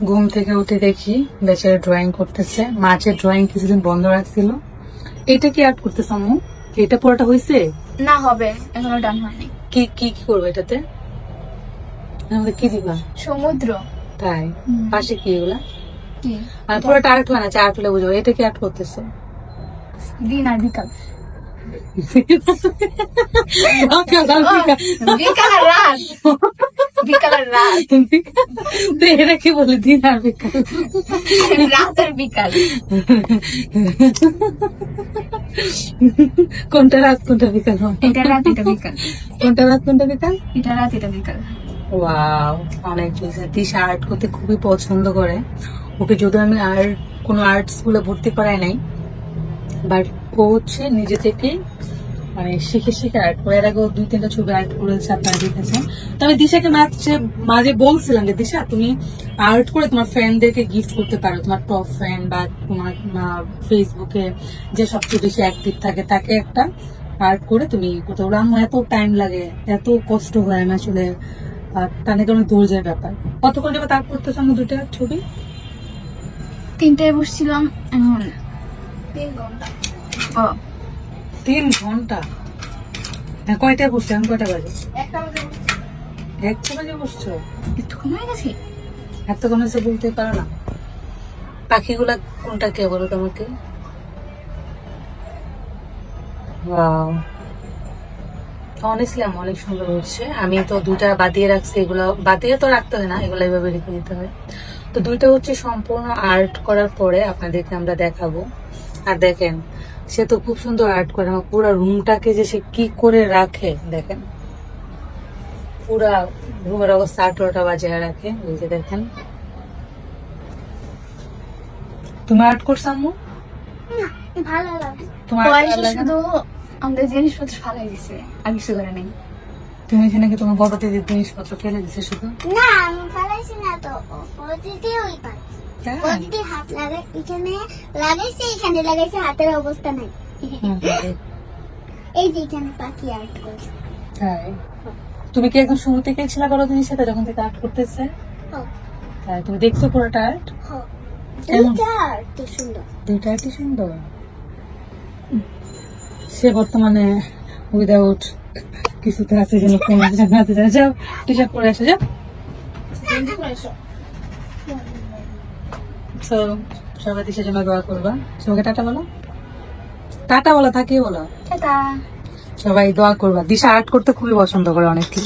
ঘুম থেকে উঠে দেখি বেচারা ড্রয়িং করতেছে। মাছের ড্রয়িং কিছুদিন বন্ধ রাখছিল। এটা কি আর্ট করতেছ আম্মু? এটা পুরোটা হয়েছে না, হবে, এখনো ডান হয়নি। কি কি কি করবে এটাতে? আমাদের কি দিবা? সমুদ্র। তাই পাশে কি এগুলা? কি? আর পুরোটা আর্ট হয় না, আর্ট হলে বুঝবো। এটা কি আর্ট করতেছে? দিন আর বিকাল। বিকাল বিকাল আর রাত। বিকাল আর রাত। তো এটা কি বলে দিন আর বিকাল? রাত আর বিকাল। কোনটা রাত কোনটা বিকাল? এটা রাত, এটা বিকাল। কোনটা রাত কোনটা বিকাল? এটা রাত, এটা বিকাল। ওয়াও, অনেক কিছু। দিশা আর্ট করতে খুবই পছন্দ করে। ওকে যদিও আমি কোনো আর্ট স্কুলে ভর্তি করাই নাই, বাট ও হচ্ছে নিজে থেকে মানে শিখে শিখে আর্ট করে। এর আগেও 2-3টা ছবি আর্ট করেছে, আপনারা দেখেছেন। তো আমি দিশাকে মাঝে বলছিলাম যে দিশা তুমি আর্ট করে তোমার ফ্রেন্ডদেরকে গিফট করতে পারো, তোমার টপ ফ্রেন্ড বা তোমার ফেসবুকে যে সবচেয়ে বেশি অ্যাক্টিভ থাকে তাকে একটা আর্ট করে তুমি করতে পারো। আমার এত টাইম লাগে, এত কষ্ট হয় না আসলে, টানে কারণে ধৈর্যের ব্যাপার। কতক্ষণ যাবে তার করতেছ আমি 2টা ছবি? 3টায় বসছিলাম, এখন 3 ঘন্টা। ও 3 ঘন্টা? হ্যাঁ, কয়টায় বসছো? এখন কয়টা বাজে? 1টা বাজে। 1টা বাজে বসছো? একটু কমে গেছে। এত কমেছে বলতে পারো না? পাখিগুলা কোনটা কে বলো তোমাকে? অনেস্টলি অনেক সুন্দর হচ্ছে। আমি তো 2টা বাদিয়ে রাখছি, এগুলো বাদিয়ে তো রাখতে হয় না, এগুলো এইভাবে রেখে দিতে হয়। তো 2টা হচ্ছে সম্পূর্ণ আর্ট করার পরে আপনাদেরকে আমরা দেখাবো। আর দেখেন, সে তো খুব সুন্দর আর্ট করে। আমার পুরো রুমটাকে যে সে কি করে রাখে দেখেন, পুরা রুমের অবস্থা 8-9টা বাজিয়ে রাখে। এই যে দেখেন। তুমি আর্ট করছো আম্মু? ভালো লাগে। তোমার পয়সা শুধু আমাদের জিনিসপত্র ফালাই দিছে, আর কিছু করে নাই। তুমি এখানে কি তোমার বড় দিদির জিনিসপত্র ফেলে দিছে শুধু? না, আমি ফালাইছি না তো। ও দিদি ওই পায়। ও দিদি হাত লাগাই এখানে লাগাইছে, এখানে লাগাইছে, হাতের অবস্থা নাই। এই যে এখানে পাখি আর্ট করছে। তাই? তুমি কি একদম শুরু থেকে ছিল বড় দিদির সাথে যখন থেকে আর্ট করতেছে? ও তাই? তুমি দেখছো পুরোটা আর্ট? হো, কেমন? দুইটা আর্ট সুন্দর। 2টা আর্টই সুন্দর। সে বর্তমানে উইদাউট কিছুতে আছে যেন কোনো জানাতে যায়। যাও টি শার্ট পরে আসো, যাও। তো সবাই দিশার জন্য দোয়া করবা। সবাইকে টাটা বলো। টাটা বলো, থাকিয়ে বলো। টাটা। সবাই দোয়া করবা। দিশা আর্ট করতে খুবই পছন্দ করে অনেকই।